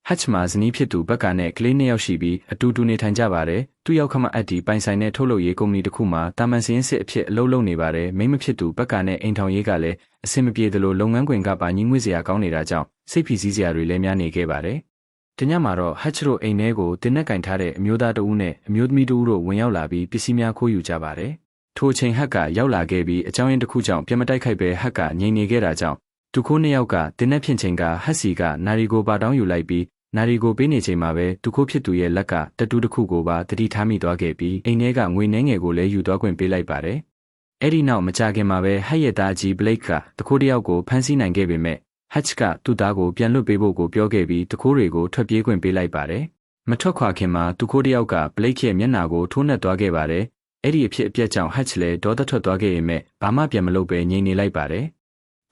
Hatch မှာဇနီးဖြစ်သူဘက်ကနဲ့ကလေးနှစ်ယောက်ရှိပြီးအတူတူနေထိုင်ကြပါတယ်။သူ့ယောက်ခမအပ်ဒီပိုင်ဆိုင်တဲ့ထုတ်လုပ်ရေးကုမ္ပဏီတစ်ခုမှာတာမန်စင်းစစ်အဖြစ်အလုပ်လုပ်နေပါတယ်။မိမဖြစ်သူဘက်ကနဲ့အိမ်ထောင်ရေးကလည်းအဆင်မပြေသလိုလုပ်ငန်းခွင်ကပါညီငွေစရာကောင်းနေတာကြောင့်စိတ်ဖိစီးစရာတွေလည်းများနေခဲ့ပါတယ်။တညမှာတော့ Hatch တို့အိမ်ထဲကိုတင်းနဲ့ကင်ထားတဲ့အမျိုးသားတဦးနဲ့အမျိုးသမီးတဦးတို့ဝင်ရောက်လာပြီးပစ္စည်းများခိုးယူကြပါတယ်။ထိုအချိန် Hatch ကရောက်လာခဲ့ပြီးအကြောင်းရင်းတစ်ခုကြောင့်ပြန်မတိုက်ခိုက်ပဲ Hatch ကငြိမ်နေခဲ့တာကြောင့်သူခိုးနှစ်ယောက်ကတင်းနဲ့ဖြစ်ချိန်က Hatch စီကနာရီကိုပါတောင်းယူလိုက်ပြီးနာရီကိုပေးနေချိန်မှာပဲသူခိုးဖြစ်သူရဲ့လက်ကတတူးတစ်ခုကိုပါတတိထားမိသွားခဲ့ပြီးအိမ်ထဲကငွေနှဲငယ်ကိုလည်းယူသွားခွင့်ပေးလိုက်ပါတယ်။အဲ့ဒီနောက်မကြာခင်မှာပဲ Hatch ရဲ့သားကြီး Blake ကတခိုးတစ်ယောက်ကိုဖမ်းဆီးနိုင်ခဲ့ပေမဲ့ Hatch ကသူ့သားကိုပြန်လွှတ်ပေးဖို့ကိုပြောခဲ့ပြီးတခိုးတွေကိုထွက်ပြေးခွင့်ပေးလိုက်ပါတယ်။မထွက်ခွာခင်မှာသူခိုးတစ်ယောက်က Blake ရဲ့မျက်နှာကိုထိုးနှက်သွားခဲ့ပါတယ်။အဲ့ဒီအဖြစ်အပျက်ကြောင့် Hatch လည်းဒေါသထွက်သွားခဲ့ပေမဲ့ဘာမှပြန်မလုပ်ပဲငြိမ်နေလိုက်ပါတယ်။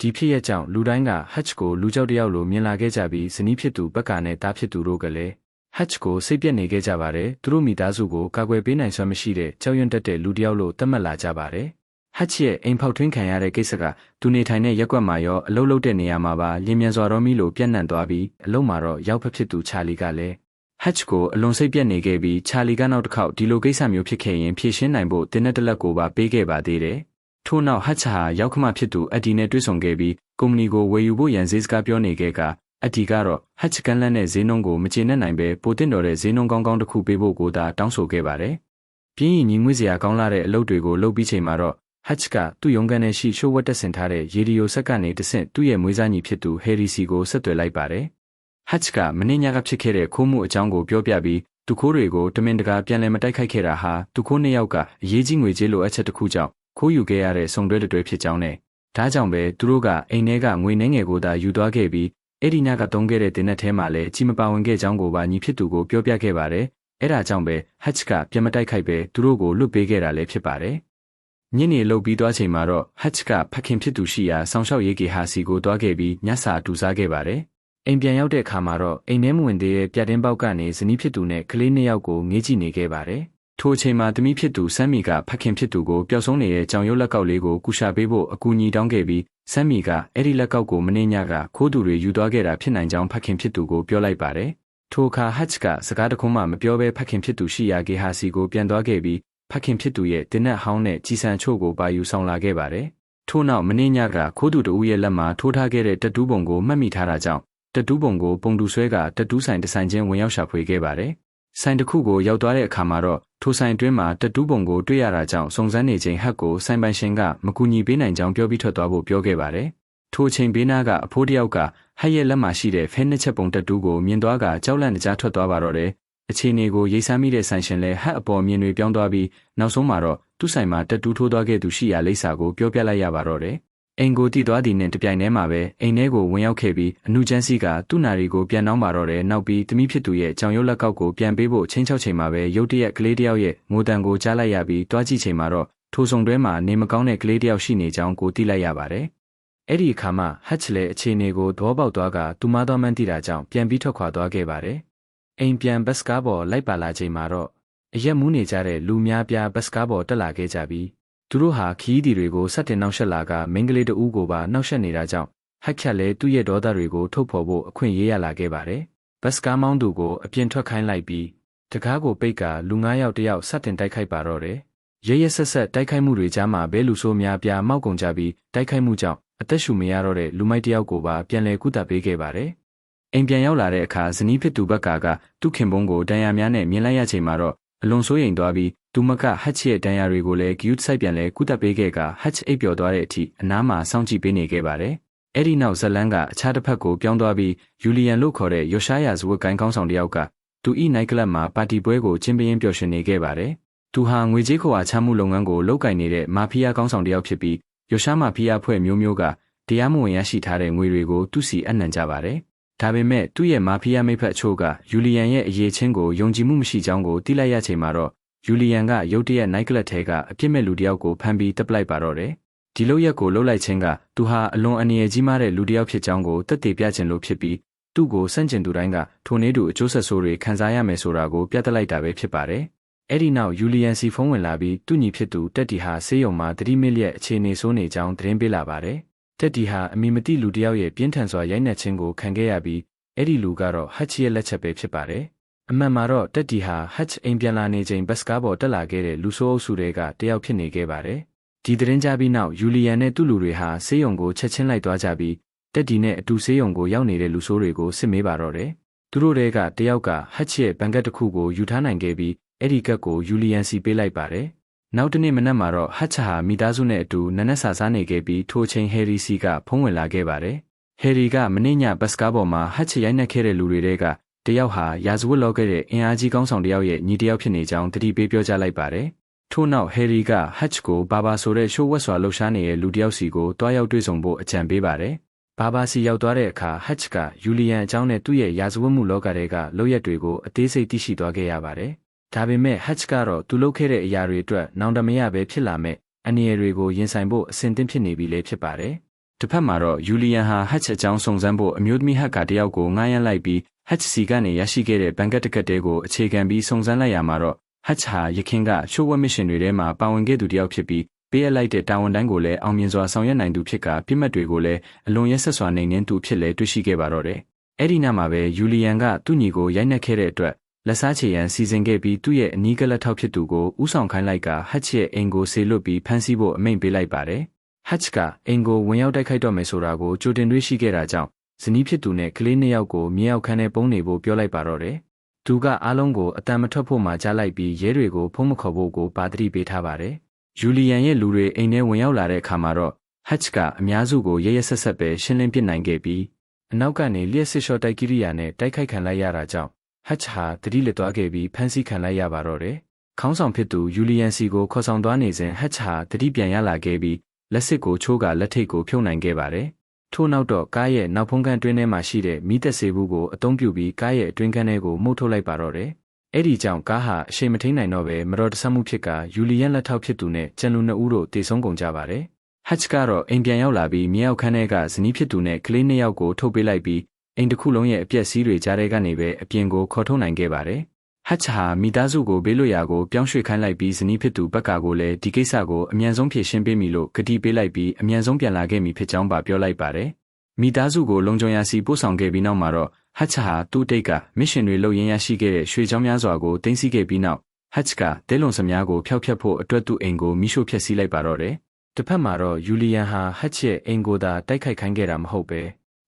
ဒီဖြစ်ရကြောင့်လူတိုင်းက Hatch ကိုလူကြောက်တယောက်လိုမြင်လာခဲ့ကြပြီးဇနီးဖြစ်သူဘက်ကနဲ့တားဖြစ်သူတို့ကလည်း Hatch ကိုစိတ်ပြက်နေခဲ့ကြပါတယ်။သူတို့မိသားစုကိုကာကွယ်ပေးနိုင်စွမ်းမရှိတဲ့ကြောက်ရွံ့တတ်တဲ့လူတယောက်လိုသတ်မှတ်လာကြပါတယ်။ Hatch ရဲ့အိမ်ဖောက်ထွင်းခံရတဲ့ကိစ္စကသူနေထိုင်တဲ့ရပ်ကွက်မှာရောအလုပ်လုပ်တဲ့နေရာမှာပါလျင်မြန်စွာတော်မီလိုပြန့်နှံ့သွားပြီးအလုပ်မှာတော့ရောက်ဖက်ဖြစ်သူချာလီကလည်း Hatch ကိုအလွန်စိတ်ပြက်နေခဲ့ပြီးချာလီကနောက်တစ်ခေါက်ဒီလိုကိစ္စမျိုးဖြစ်ခဲ့ရင်ဖြေရှင်းနိုင်ဖို့တင်းနဲ့တလက်ကိုပါပေးခဲ့ပါသေးတယ်။ထို့နောက် Hatch ဟာရောက်ခမဖြစ်သူအက်ဒီနဲ့တွေ့ဆုံခဲ့ပြီးကုမ္ပဏီကိုဝယ်ယူဖို့ရန်ဈေးစကားပြောနေခဲ့ကအက်ဒီကတော့ Hatch ကန်လန်းတဲ့ဈေးနှုန်းကိုမကျေနပ်နိုင်ပဲပိုတင်တော်တဲ့ဈေးနှုန်းကောင်းတစ်ခုပေးဖို့ကိုသာတောင်းဆိုခဲ့ပါတယ်။ပြင်းရင်ညီငွေစရာကောင်းလာတဲ့အလုပ်တွေကိုလုပ်ပြီးချိန်မှာတော့ Hatch ကသူ့ရုံးခန်းထဲရှိရှိုးဝတ်တက်ဆင်ထားတဲ့ရေဒီယိုဆက်ကနေတဆင့်သူ့ရဲ့မွေးစားညီဖြစ်သူ Harry စီကိုဆက်သွယ်လိုက်ပါတယ်။ Hatch ကမနေ့ညကဖြစ်ခဲ့တဲ့ခိုးမှုအကြောင်းကိုပြောပြပြီးသူခိုးတွေကိုတမင်တကာပြန်လည်မတိုက်ခိုက်ခဲ့တာဟာသူခိုးနှစ်ယောက်ကအရေးကြီးငွေကြေးလိုအပ်ချက်တစ်ခုကြောင့်ခိုးယူခဲ့ရတဲ့စုံတွဲတွေဖြစ်ကြောင်းနဲ့ဒါကြောင့်ပဲသူတို့ကအိမ်ထဲကငွေနှဲငယ်ကိုသာယူသွားခဲ့ပြီးအဲ့ဒီညကသုံးခဲ့တဲ့တင်နက်ထဲမှာလည်းကြီးမပါဝင်ခဲ့ကြောင်းကိုပါညီဖြစ်သူကိုပြောပြခဲ့ပါတယ်။အဲ့ဒါကြောင့်ပဲ Hatch ကပြန်မတိုက်ခိုက်ပဲသူတို့ကိုလွတ်ပေးခဲ့တာလည်းဖြစ်ပါတယ်။ညနေလှုပ်ပြီးသွားချိန်မှာတော့ Hatch ကဖခင်ဖြစ်သူရှိရာဆောင်းလျှောက်ရေးကေဟာစီကိုသွားခဲ့ပြီးညစာတူစားခဲ့ပါတယ်။အိမ်ပြန်ရောက်တဲ့အခါမှာတော့အိမ်ထဲမဝင်သေးတဲ့ပြတင်းပေါက်ကနေဇနီးဖြစ်သူနဲ့ကလေးနှစ်ယောက်ကိုငေးကြည့်နေခဲ့ပါတယ်။ထိုအချိန်မှာသမီးဖြစ်သူဆမ်မီကဖခင်ဖြစ်သူကိုပျောက်ဆုံးနေတဲ့ကြောင်ရုပ်လက်ကောက်လေးကိုကူရှာပေးဖို့အကူအညီတောင်းခဲ့ပြီးဆမ်မီကအဲ့ဒီလက်ကောက်ကိုမနေ့ညကခိုးသူတွေယူသွားခဲ့တာဖြစ်နိုင်ကြောင်းဖခင်ဖြစ်သူကိုပြောလိုက်ပါတယ်။ထိုအခါ Hatch ကစကားတခွန်းမှမပြောဘဲဖခင်ဖြစ်သူရှိရာကေဟာစီကိုပြန်သွားခဲ့ပြီးဖခင်ဖြစ်သူရဲ့တင်းနက်ဟောင်းနဲ့ကြီးစံချို့ကိုပါယူဆောင်လာခဲ့ပါတယ်။ထို့နောက်မနေ့ညကခိုးသူတဦးရဲ့လက်မှာထိုးထားခဲ့တဲ့တတူးပုံကိုမှတ်မိထားတာကြောင့်တတူးပုံကိုပုံတူဆွဲကတတူးဆိုင်တစ်ဆိုင်ချင်းဝင်ရောက်ရှာဖွေခဲ့ပါတယ်။ဆိုင်တစ်ခုကိုရောက်သွားတဲ့အခါမှာတော့ထိုဆိုင်တွင်းမှာတတူးပုံကိုတွေ့ရတာကြောင့်စုံစမ်းနေချိန်Hatchကိုဆိုင်ပိုင်ရှင်ကမကူညီပေးနိုင်ကြောင်းပြောပြီးထွက်သွားဖို့ပြောခဲ့ပါတယ်။ထိုအချိန်ဘေးနားကအဖိုးတစ်ယောက်ကHatchရဲ့လက်မှာရှိတဲ့ဖဲနှစ်ချက်ပုံတတူးကိုမြင်သွားကကြောက်လန့်ကြထွက်သွားပါတော့တယ်။အခြေအနေကိုရိပ်စမ်းမိတဲ့ဆိုင်ရှင်လည်းHatchအပေါ်မြင်တွေပြောင်းသွားပြီးနောက်ဆုံးမှာတော့သူ့ဆိုင်မှာတတူးထိုးသွားခဲ့သူရှိရာလိပ်စာကိုပြောပြလိုက်ရပါတော့တယ်။အိမ်ကိုတီးသွားသည်နဲ့တပြိုင်တည်းမှာပဲအိမ်ထဲကိုဝင်ရောက်ခဲ့ပြီးအနုချမ်းစီကသူ့နာရီကိုပြန်နှောင်းပါတော့တယ်နောက်ပြီးသမီးဖြစ်သူရဲ့ကြောင်ရုပ်လက်ကောက်ကိုပြန်ပေးဖို့ချင်းချောက်ချိန်မှာပဲရုတ်တရက်ကလေးတယောက်ရဲ့ငိုတံကိုကြားလိုက်ရပြီးတွားကြည့်ချိန်မှာတော့ထိုဆုံတွဲမှာနေမကောင်းတဲ့ကလေးတယောက်ရှိနေကြောင်းကိုသိလိုက်ရပါတယ်။အဲ့ဒီအခါမှာHatchလည်းအခြေအနေကိုသဘောပေါက်သွားကသူမတော်မှန်းသိတာကြောင့်ပြန်ပြီးထွက်ခွာသွားခဲ့ပါတယ်။အိမ်ပြန်ဘတ်စကားပေါ်လိုက်ပါလာချိန်မှာတော့အရက်မူးနေကြတဲ့လူများပြားဘတ်စကားပေါ်တက်လာခဲ့ကြပြီးသူတို့ဟာခီးဒီတွေကိုဆက်တင်နှောက်ယှက်လာကမိန်းကလေးတဦးကိုပါနှောက်ယှက်နေတာကြောင့်Hatchလည်းသူ့ရဲ့ဒေါသတွေကိုထုတ်ဖော်ဖို့အခွင့်ရေးရလာခဲ့ပါတယ်။ဘတ်စကားမောင်းသူကိုအပြင်ထွက်ခိုင်းလိုက်ပြီးတကားကိုပိတ်ကလူ9ယောက်တယောက်ဆက်တင်တိုက်ခိုက်ပါတော့တယ်။ရဲရဲဆက်ဆက်တိုက်ခိုက်မှုတွေကြားမှာဘဲလူဆိုးများပြားမောက်ကုန်ကြပြီးတိုက်ခိုက်မှုကြောင့်အသက်ရှူမရတော့တဲ့လူမိုက်တယောက်ကိုပါပြန်လည်ကုသပေးခဲ့ပါတယ်။အိမ်ပြန်ရောက်လာတဲ့အခါဇနီးဖြစ်သူဘက်ကသူ့ခင်ပွန်းကိုဒဏ်ရာများနဲ့မြင်လိုက်ရချိန်မှာတော့အလွန်စိုးရိမ်သွားပြီးသူမကHatchရဲ့ဒဏ်ရာတွေကိုလည်းဂယုစိုက်ပြန်လဲကုသပေးခဲ့ကHatchအိပ်ပျော်သွားတဲ့အထိအနားမှာစောင့်ကြည့်ပေးနေခဲ့ပါတယ်။အဲ့ဒီနောက်ဇလန်းကအခြားတစ်ဖက်ကိုပြောင်းသွားပြီးယူလီယန်လို့ခေါ်တဲ့ယောရှားယာဇဝတ်ကိုင်းကောင်းဆောင်တယောက်ကသူဤနိုက်ကလပ်မှာပါတီပွဲကိုကျင်းပရင်းပျော်ရွှင်နေခဲ့ပါတယ်။သူဟာငွေကြေးခွာချမှုလုပ်ငန်းကိုလုပ်ကိုင်နေတဲ့မာဖီးယားကောင်းဆောင်တယောက်ဖြစ်ပြီးယောရှားမာဖီးယားဖွဲ့မျိုးကတရားမဝင်ရရှိထားတဲ့ငွေတွေကိုသူ့စီအနှံကြပါတယ်။ဒါပေမဲ့သူ့ရဲ့မာဖီးယားမိဖက်အချို့ကယူလီယန်ရဲ့အရေးချင်းကိုယုံကြည်မှုမရှိကြောင်းကိုသိလိုက်ရချိန်မှာတော့ယူလီယန်ကရုတ်တရက်နိုက်ကလပ်ထဲကအပြစ်မဲ့လူတယောက်ကိုဖမ်းပြီးတပ်ပလိုက်ပါတော့တယ်။ဒီလုပ်ရက်ကိုလှုပ်လိုက်ခြင်းကသူဟာအလွန်အန္တရာယ်ကြီးမားတဲ့လူတယောက်ဖြစ်ကြောင်းကိုသက်သေပြခြင်းလို့ဖြစ်ပြီးသူ့ကိုစန့်ကျင်သူတိုင်းကထိုနည်းတူအကျိုးဆက်ဆိုးတွေခံစားရမယ်ဆိုတာကိုပြသလိုက်တာပဲဖြစ်ပါတယ်။အဲ့ဒီနောက်ယူလီယန်စီဖုန်းဝင်လာပြီးသူ့ညီဖြစ်သူတက်တီဟာဆေးရုံမှာသတိမစ်လျက်အခြေအနေဆိုးနေကြောင်းသတင်းပေးလာပါတယ်။တက်တီဟာအမည်မသိလူတယောက်ရဲ့ပြင်းထန်စွာရိုက်နှက်ခြင်းကိုခံခဲ့ရပြီး အဲ့ဒီလူကတော့ Hutch ရဲ့လက်ချက်ပဲဖြစ်ပါတယ်အမှန်မှာတော့တက်ဒီဟာ Hutch အိမ်ပြန်လာနေချိန်ဘတ်စကားဘောတက်လာခဲ့တဲ့လူဆိုးအုပ်စုတွေကတယောက်ဖြစ်နေခဲ့ပါတယ်ဒီသတင်းကြားပြီးနောက်ယူလီယန်နဲ့သူ့လူတွေဟာဆေးရုံကိုချက်ချင်းလိုက်သွားကြပြီးတက်ဒီနဲ့အတူဆေးရုံကိုရောက်နေတဲ့လူဆိုးတွေကိုစစ်မေးပါတော့တယ်သူတို့တွေကတယောက်က Hutch ရဲ့ဘန်ကတ်တစ်ခုကိုယူထားနိုင်ခဲ့ပြီးအဲ့ဒီကတ်ကိုယူလီယန်စီပေးလိုက်ပါတယ်နောက်တနေ့မနက်မှာတော့ Hutch ဟာမိသားစုနဲ့အတူနနက်စာစားနေခဲ့ပြီးထိုချိန်ဟယ်ရီစီကဖုန်းဝင်လာခဲ့ပါတယ်ဟယ်ရီကမနေ့ညဘတ်စကားဘောမှာ Hutch ရိုက်နှက်ခဲ့တဲ့လူတွေကတယောက်ဟာရာဇဝတ်လုပ်ခဲ့တဲ့အင်အားကြီးကောင်းဆောင်တယောက်ရဲ့ညီတယောက်ဖြစ်နေကြောင်းတတိပေးပြောကြားလိုက်ပါတယ်ထို့နောက်ဟယ်ရီက Hutch ကိုဘာဘာဆိုတဲ့ရှိုးဝက်စွာလှုပ်ရှားနေတဲ့လူတယောက်စီကိုတွားရောက်တွေ့ဆုံဖို့အကြံပေးပါတယ်ဘာဘာစီရောက်သွားတဲ့အခါ Hutch ကယူလီယန်အကြောင်းနဲ့သူ့ရဲ့ရာဇဝတ်မှုလောကတွေကလုပ်ရက်တွေကိုအသေးစိတ်သိရှိသွားခဲ့ရပါတယ်ဒါပေမဲ့ Hutch ကတော့သူလုပ်ခဲ့တဲ့အရာတွေအတွက်နောင်တမရပဲဖြစ်လာမဲ့အန္တရာယ်တွေကိုရင်ဆိုင်ဖို့အဆင်သင့်ဖြစ်နေပြီလေဖြစ်ပါတယ်တစ်ဖက်မှာတော့ယူလီယန်ဟာ Hutch အကြောင်းစုံစမ်းဖို့အမျိုးသမီးဟက်ကတယောက်ကိုငှားရမ်းလိုက်ပြီး Hutch စီကနေရရှိခဲ့တဲ့ဘန်ကတ်တကတ်တဲကိုအခြေခံပြီးစုံစမ်းလိုက်ရမှာတော့ Hutch ဟာယခင်ကရှိုးဝက်မစ်ရှင်တွေထဲမှာပါဝင်ခဲ့သူတယောက်ဖြစ်ပြီးပေးအပ်လိုက်တဲ့တာဝန်တိုင်းကိုလည်းအောင်မြင်စွာဆောင်ရွက်နိုင်သူဖြစ်ကာပြစ်မှတ်တွေကိုလည်းအလွန်ရက်ဆက်စွာနှိမ်နင်းသူဖြစ်လဲတွေ့ရှိခဲ့ပါတော့တယ်။အဲ့ဒီနောက်မှာပဲယူလီယန်ကသူ့ညီကိုရိုက်နှက်ခဲ့တဲ့အတွက်လက်စားချေရန်စီစဉ်ခဲ့ပြီးသူ့ရဲ့အနီးကပ်လက်ထောက်ဖြစ်သူကိုဥဆောင်ခိုင်းလိုက်က Hutch ရဲ့အိမ်ကိုဆေလွတ်ပြီးဖမ်းဆီးဖို့အမိန့်ပေးလိုက်ပါတယ်။ Hutch ကအိမ်ကိုဝင်ရောက်တိုက်ခိုက်တော့မယ်ဆိုတာကိုကြိုတင်တွေးရှိခဲ့တာကြောင့်ဇနီးဖြစ်သူနဲ့ကလေးနှစ်ယောက်ကိုမြေအောက်ခန်းထဲပုံနေဖို့ပြောလိုက်ပါတော့တယ်။သူကအားလုံးကိုအတန်မထွက်ဖို့မှကြားလိုက်ပြီးရဲတွေကိုဖုံးမခေါ်ဖို့ကိုပါတိပေးထားပါတယ်။ယူလီယန်ရဲ့လူတွေအိမ်ထဲဝင်ရောက်လာတဲ့အခါမှာတော့ Hutch ကအများစုကိုရဲရဲဆက်ဆက်ပဲရှင်းလင်းပစ်နိုင်ခဲ့ပြီးအနောက်ကနေလျှက်စစ်ရှော့တိုက်ကိရိယာနဲ့တိုက်ခိုက်ခံလိုက်ရတာကြောင့် Hutch ဟာတတိလက်သွားခဲ့ပြီးဖမ်းဆီးခံလိုက်ရပါတော့တယ်။ခေါင်းဆောင်ဖြစ်သူယူလီယန်စီကိုခေါ်ဆောင်သွားနေစဉ် Hutch ဟာတတိပြန်ရလာခဲ့ပြီးလက်စစ်ကိုချိုးကလက်ထိတ်ကိုဖြုတ်နိုင်ခဲ့ပါတယ်။ထို့နောက်တော့ကားရဲ့နောက်ဖုံးခန်းတွင်းထဲမှာရှိတဲ့မီးသက်ဆေးဘူးကိုအသုံးပြုပြီးကားရဲ့အတွင်းခန်းထဲကိုမှုတ်ထုတ်လိုက်ပါတော့တယ်။အဲ့ဒီကြောင့်ကားဟာအရှိန်မထိန်နိုင်တော့ပဲမတော်တဆမှုဖြစ်ကယူလီယန်လက်ထောက်ဖြစ်သူနဲ့ကျန်လူနှစ်ဦးတို့တေဆုံးကုန်ကြပါတယ်။ Hutch ကတော့အိမ်ပြန်ရောက်လာပြီးမြေအောက်ခန်းထဲကဇနီးဖြစ်သူနဲ့ကလေးနှစ်ယောက်ကိုထုတ်ပေးလိုက်ပြီးအိမ်တစ်ခုလုံးရဲ့အပျက်စီးတွေကြားထဲကနေပဲအပြင်ကိုခေါ်ထုတ်နိုင်ခဲ့ပါတယ်။ Hutch ဟာမိသားစုကိုဘေးလွတ်ရာကိုပြောင်းရွှေ့ခိုင်းလိုက်ပြီးဇနီးဖြစ်သူဘက်ကကိုလည်းဒီကိစ္စကိုအမြန်ဆုံးဖြေရှင်းပေးမိလို့ကတိပေးလိုက်ပြီးအမြန်ဆုံးပြန်လာခဲ့မိဖြစ်ကြောင်းပါပြောလိုက်ပါတယ်။မိသားစုကိုလုံခြုံရာစီပို့ဆောင်ခဲ့ပြီးနောက်မှာတော့ Hutch ဟာသူ့တိတ်ကမစ်ရှင်တွေလုပ်ရင်းရရှိခဲ့တဲ့ရွှေချောင်းများစွာကိုတင်စီခဲ့ပြီးနောက် Hutch ကတဲလွန်စမားကိုဖျောက်ဖျက်ဖို့အတွက်သူ့အိမ်ကိုမိရှို့ဖျက်ဆီးလိုက်ပါတော့တယ်။တစ်ဖက်မှာတော့ယူလီယန်ဟာ Hutch ရဲ့အိမ်ကိုသာတိုက်ခိုက်ခိုင်းခဲ့တာမဟုတ်ပဲ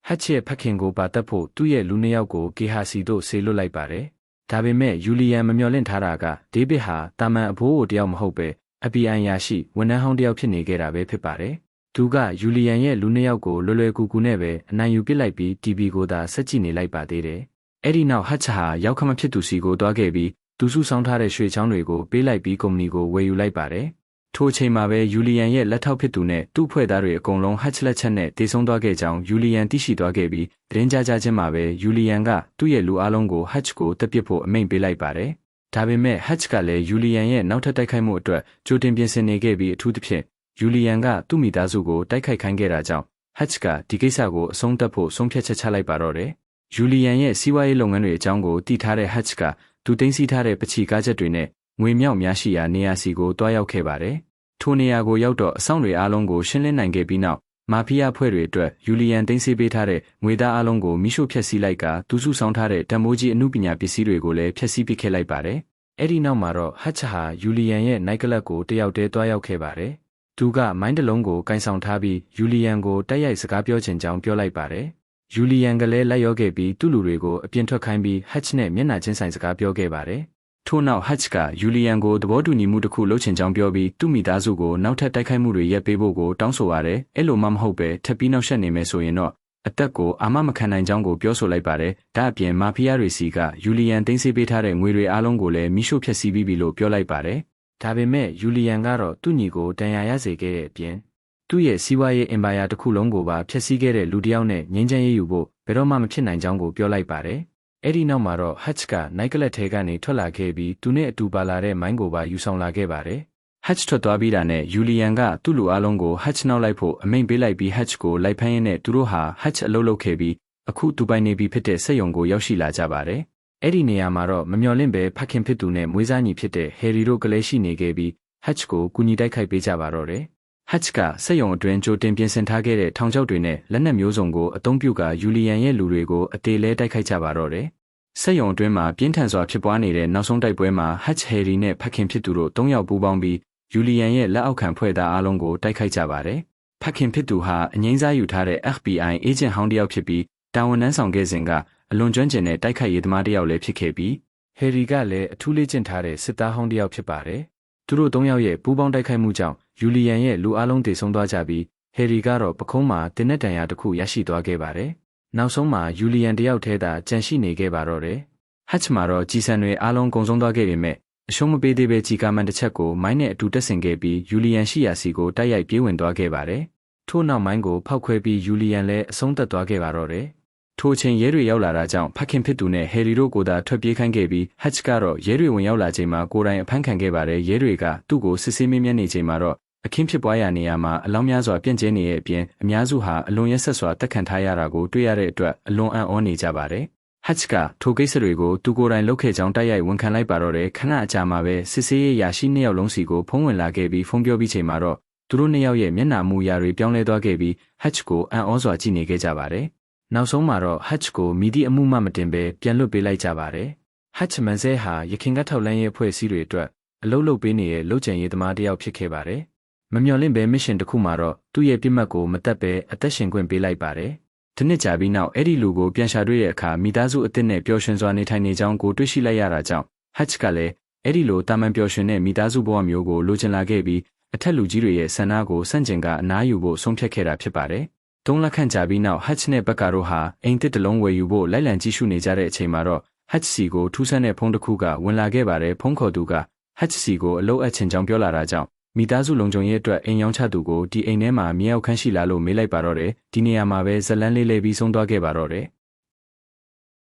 Hutch ရဲ့ဖခင်ကိုပါတက်ဖို့သူ့ရဲ့လူနှစ်ယောက်ကိုကေဟာစီတို့ဆေလွတ်လိုက်ပါတယ်။ဒါပေမဲ့ယူလီယန်မမျှော်လင့်ထားတာကဒေးဗစ်ဟာတာမန်အဘိုးအိုတယောက်မဟုတ်ပဲ FBI ရာရှိဝန်ထမ်းဟောင်းတယောက်ဖြစ်နေခဲ့တာပဲဖြစ်ပါတယ်။သူကယူလီယန်ရဲ့လူနှစ်ယောက်ကိုလွယ်လွယ်ကူကူနဲ့ပဲအနိုင်ယူပစ်လိုက်ပြီး TV ကိုသာဆက်ကြည့်နေလိုက်ပါသေးတယ်။အဲ့ဒီနောက် Hutch ဟာရောက်ခမဖြစ်သူစီကိုတွားခဲ့ပြီးသူစုဆောင်းထားတဲ့ရွှေချောင်းတွေကိုပေးလိုက်ပြီးကုမ္ပဏီကိုဝယ်ယူလိုက်ပါတယ်။ထိုအချိန်မှာပဲယူလီယန်ရဲ့လက်ထောက်ဖြစ်သူနဲ့သူ့ဖွဲ့သားတွေအကုန်လုံး Hutch လက်ချက်နဲ့တေဆုံးသွားခဲ့ကြောင်းယူလီယန်သိရှိသွားခဲ့ပြီးသတင်းကြားချင်းမှာပဲယူလီယန်ကသူ့ရဲ့လူအလုံးကို Hutch ကိုတပ်ပစ်ဖို့အမိန့်ပေးလိုက်ပါတယ်။ဒါပေမဲ့ Hutch ကလည်းယူလီယန်ရဲ့နောက်ထပ်တိုက်ခိုက်မှုအတွက်ကြိုတင်ပြင်ဆင်နေခဲ့ပြီးအထူးသဖြင့်ယူလီယန်ကသူ့မိသားစုကိုတိုက်ခိုက်ခိုင်းခဲ့တာကြောင့် Hutch ကဒီကိစ္စကိုအဆုံးသတ်ဖို့ဆုံးဖြတ်ချက်ချလိုက်ပါတော့တယ်။ယူလီယန်ရဲ့စီးပွားရေးလုပ်ငန်းတွေအကြောင်းကိုသိထားတဲ့ Hutch ကသူသိမ်းဆည်းထားတဲ့ပချီကားချက်တွေနဲ့ငွေမြောက်များရှိရာနေရာစီကိုတွားရောက်ခဲ့ပါတယ်။ထိုနေရာကိုရောက်တော့အဆောင်တွေအားလုံးကိုရှင်းလင်းနိုင်ခဲ့ပြီးနောက်မာဖီးယားဖွဲ့တွေအတွက်ယူလီယန်သိမ်းဆည်းပေးထားတဲ့ငွေသားအားလုံးကိုမိရှို့ဖျက်ဆီးလိုက်ကသူစုဆောင်းထားတဲ့တံမိုးကြီးအမှုပညာပစ္စည်းတွေကိုလည်းဖျက်ဆီးပစ်ခဲ့လိုက်ပါတယ်။အဲ့ဒီနောက်မှာတော့ Hutch ဟာယူလီယန်ရဲ့နိုက်ကလပ်ကိုတယောက်တည်းတွားရောက်ခဲ့ပါတယ်။သူကမိုင်းတလုံးကိုကင်ဆောင်ထားပြီးယူလီယန်ကိုတိုက်ရိုက်စကားပြောချင်ကြောင်းပြောလိုက်ပါတယ်။ယူလီယန်ကလည်းလက်ရောခဲ့ပြီးသူ့လူတွေကိုအပြင်ထွက်ခိုင်းပြီး Hutch နဲ့မျက်နှာချင်းဆိုင်စကားပြောခဲ့ပါတယ်။ထို့နောက် Hutch ကယူလီယန်ကိုသဘောတူညီမှုတစ်ခုလုပ်ချင်ကြောင်းပြောပြီးသူ့မိသားစုကိုနောက်ထပ်တိုက်ခိုက်မှုတွေရပ်ပေးဖို့ကိုတောင်းဆိုရတယ်။အဲ့လိုမှမဟုတ်ပဲထပ်ပြီးနောက်ဆက်နေမယ်ဆိုရင်တော့အသက်ကိုအာမမခံနိုင်ကြောင်းကိုပြောဆိုလိုက်ပါတယ်။ဒါအပြင်မာဖီးယားတွေစီကယူလီယန်သိမ်းဆည်းပေးထားတဲ့ငွေတွေအားလုံးကိုလည်းမိရှို့ဖျက်ဆီးပြီးပြီလို့ပြောလိုက်ပါတယ်။ဒါပေမဲ့ယူလီယန်ကတော့သူ့ညီကိုတန်ရာရစေခဲ့တဲ့အပြင်သူ့ရဲ့စီးပွားရေးအင်ပါယာတစ်ခုလုံးကိုပါဖျက်ဆီးခဲ့တဲ့လူတစ်ယောက်နဲ့ငြိမ်းချမ်းရေးယူဖို့ဘယ်တော့မှမဖြစ်နိုင်ကြောင်းကိုပြောလိုက်ပါတယ်။အဲ့ဒီနောက်မှာတော့ Hutch ကနိုက်ကလပ်ထဲကနေထွက်လာခဲ့ပြီးသူနဲ့အတူပါလာတဲ့မိုင်းကိုပါယူဆောင်လာခဲ့ပါတယ်။ Hutch ထွက်သွားပြီးတာနဲ့ယူလီယန်ကသူ့လူအားလုံးကို Hutch နောက်လိုက်ဖို့အမိန့်ပေးလိုက်ပြီး Hutch ကိုလိုက်ဖမ်းရင်းနဲ့သူတို့ဟာ Hutch အလုပ်လုပ်ခဲ့ပြီးအခုသူပိုင်နေပြီဖြစ်တဲ့စက်ရုံကိုရောက်ရှိလာကြပါတယ်။အဲ့ဒီနေရာမှာတော့မမျှော်လင့်ပဲဖခင်ဖြစ်သူနဲ့မွေးစားညီဖြစ်တဲ့ Harry တို့ကလေးရှိနေခဲ့ပြီး Hutch ကိုကူညီတိုက်ခိုက်ပေးကြပါတော့တယ်။ ချ်ကစက်ရုံအတွင်းကြိုတင်ပြင်ဆင်ထားခဲ့တဲ့ထောင်ချောက်တွေနဲ့လက်နက်မျိုးစုံကိုအသုံးပြုကာယူလီယန်ရဲ့လူတွေကိုအသေးလဲတိုက်ခိုက်ကြပါတော့တယ်။စက်ရုံအတွင်းမှာပြင်းထန်စွာဖြစ်ပွားနေတဲ့နောက်ဆုံးတိုက်ပွဲမှာဟတ်ချ်ဟယ်ရီနဲ့ဖခင်ဖြစ်သူတို့၃ယောက်ပူးပေါင်းပြီးယူလီယန်ရဲ့လက်အောက်ခံဖွဲ့သားအားလုံးကိုတိုက်ခိုက်ကြပါတယ်။ဖခင်ဖြစ်သူဟာအငိမ့်စားယူထားတဲ့ FBI အေဂျင့်ဟောင်းတစ်ယောက်ဖြစ်ပြီးတာဝန်ထမ်းဆောင်ခဲ့စဉ်ကအလွန်ကျွမ်းကျင်တဲ့တိုက်ခိုက်ရေးသမားတစ်ယောက်လည်းဖြစ်ခဲ့ပြီးဟယ်ရီကလည်းအထူးလေ့ကျင့်ထားတဲ့စစ်သားဟောင်းတစ်ယောက်ဖြစ်ပါတယ်။သူတို့၃ယောက်ရဲ့ပူးပေါင်းတိုက်ခိုက်မှုကြောင့်ယူလီယန်ရဲ့လူအားလုံးတည်ဆုံသွားကြပြီးဟယ်ရီကတော့ပခုံးမှာတင်းနဲ့တန်ရာတစ်ခုရရှိသွားခဲ့ပါတယ်။နောက်ဆုံးမှာယူလီယန်တယောက်ထဲသာကြန့်ရှိနေခဲ့ပါတော့တယ်။ဟတ်ချ်မှာတော့ကြီးစံတွေအားလုံးကုန်ဆုံးသွားခဲ့ပေမဲ့အရှုံးမပေးသေးပဲကြီးကားမှန်တစ်ချက်ကိုမိုင်းနဲ့အတူတက်ဆင်ခဲ့ပြီးယူလီယန်ရှိရာစီကိုတိုက်ရိုက်ပြေးဝင်သွားခဲ့ပါတယ်။ထို့နောက်မိုင်းကိုဖောက်ခွဲပြီးယူလီယန်လည်းအဆုံးသတ်သွားခဲ့ပါတော့တယ်။ထိုအချိန်ရဲတွေရောက်လာတာကြောင့်ဖခင်ဖြစ်သူနဲ့ဟယ်ရီတို့ကိုသာထွက်ပြေးခိုင်းခဲ့ပြီးဟတ်ချ်ကတော့ရဲတွေဝင်ရောက်လာချိန်မှာကိုယ်တိုင်အဖမ်းခံခဲ့ပါတယ်။ရဲတွေကသူ့ကိုစစ်ဆေးမေးမြန်းနေချိန်မှာတော့အခင်းဖြစ်ပွားရာနေရာမှာအလောင်းများစွာပြန့်ကျဲနေတဲ့အပြင်အများစုဟာအလွန်ရက်ဆက်စွာတက်ခံထားရတာကိုတွေ့ရတဲ့အတွက်အလွန်အံ့ဩနေကြပါတယ်။ဟတ်ချ်ကထိုကိစ္စတွေကိုသူကိုယ်တိုင်လုပ်ခဲ့ကြောင်းတိုက်ရိုက်ဝန်ခံလိုက်ပါတော့တယ်။ခဏအကြာမှာပဲစစ်ဆေးရေးရာရှိ2ယောက်လုံးစီကိုဖုံးဝင်လာခဲ့ပြီးဖုံးပြောပြီးချိန်မှာတော့သူတို့2ယောက်ရဲ့မျက်နှာမူအရာတွေပြောင်းလဲသွားခဲ့ပြီးဟတ်ချ်ကိုအံ့ဩစွာကြည့်နေခဲ့ကြပါတယ်။နောက်ဆုံးမှာတော့ဟတ်ချ်ကိုမိသည့်အမှုမှမတင်ဘဲပြန်လွှတ်ပေးလိုက်ကြပါတယ်။ဟတ်ချ်မန်ဆဲဟာယခင်ကထောက်လန်းရေးအဖွဲ့အစည်းတွေအတွက်အလုပ်လုပ်ပေးနေတဲ့လုပ်ကြံရေးသမားတစ်ယောက်ဖြစ်ခဲ့ပါတယ်။မမျှော်လင့်ဘဲမစ်ရှင်တစ်ခုမှာတော့သူ့ရဲ့ပြစ်မှတ်ကိုမတက်ဘဲအသက်ရှင်ခွင့်ပေးလိုက်ပါတယ်။တစ်နှစ်ကြာပြီးနောက်အဲ့ဒီလူကိုပြန်ရှာတွေ့တဲ့အခါမိသားစုအသစ်နဲ့ပျော်ရွှင်စွာနေထိုင်နေကြောင်းကိုတွေ့ရှိလိုက်ရတာကြောင့်ဟတ်ချ်ကလည်းအဲ့ဒီလိုတာမန်ပျော်ရွှင်တဲ့မိသားစုဘဝမျိုးကိုလိုချင်လာခဲ့ပြီးအထက်လူကြီးတွေရဲ့ဆန္ဒကိုစန့်ကျင်ကအနားယူဖို့ဆုံးဖြတ်ခဲ့တာဖြစ်ပါတယ်။၃လခန့်ကြာပြီးနောက်ဟတ်ချ်နဲ့ဘက်ကာတို့ဟာအိမ်တစ်တလုံးဝယ်ယူဖို့လိုက်လံကြည့်ရှုနေကြတဲ့အချိန်မှာတော့ဟတ်ချ်စီကိုထူးဆန်းတဲ့ဖုန်းတစ်ခုကဝင်လာခဲ့ပါတယ်။ဖုန်းခေါ်သူကဟတ်ချ်စီကိုအလုပ်အပ်ချင်ကြောင်းပြောလာတာကြောင့်မိသားစုလုံခြုံရေးအတွက်အိမ်ရောင်းချသူကိုဒီအိမ်ထဲမှာမြေအောက်ခန်းရှိလာလို့မေးလိုက်ပါတော့တယ်။ဒီနေရာမှာပဲဇလန်းလေးပြီးဆုံးသွားခဲ့ပါတော့တယ်